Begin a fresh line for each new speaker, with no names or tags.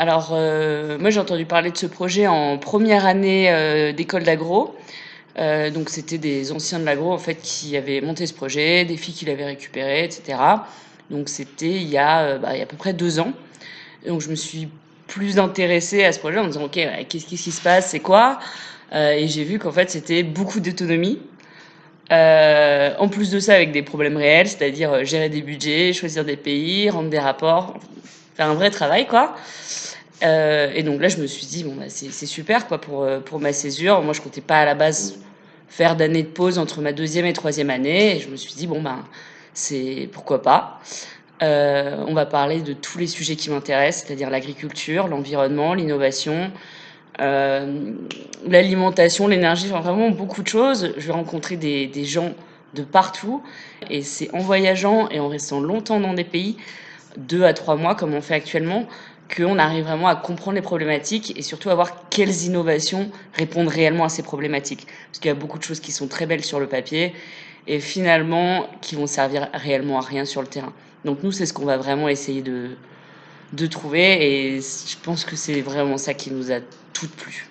Moi, j'ai entendu parler de ce projet en première année, d'école d'agro. Donc c'était des anciens de l'agro, en fait, qui avaient monté ce projet, des filles qui l'avaient récupéré et cetera. Donc c'était il y a à peu près 2 ans. Et donc je me suis plus intéressée à ce projet en me disant: «OK, ouais, qu'est-ce qui se passe? C'est quoi?» Et j'ai vu qu'en fait, c'était beaucoup d'autonomie. En plus de ça, avec des problèmes réels, c'est-à-dire, gérer des budgets, choisir des pays, rendre des rapports, faire un vrai travail, quoi. Et donc là, je me suis dit: «Bon, bah, c'est super, quoi, pour ma césure». Moi, je comptais pas à la base faire d'années de pause entre ma deuxième et troisième année et je me suis dit: «Bon, ben, c'est pourquoi pas?» On va parler de tous les sujets qui m'intéressent, c'est-à-dire l'agriculture, l'environnement, l'innovation, hem, l'alimentation, l'énergie, enfin vraiment beaucoup de choses. Je vais rencontrer des gens de partout et c'est en voyageant et en restant longtemps dans des pays, 2 à 3 mois comme on fait actuellement, qu'on arrive vraiment à comprendre les problématiques et surtout à voir quelles innovations répondent réellement à ces problématiques. Parce qu'il y a beaucoup de choses qui sont très belles sur le papier et finalement qui vont servir réellement à rien sur le terrain. Donc nous, c'est ce qu'on va vraiment essayer de trouver et je pense que c'est vraiment ça qui nous a toutes plu.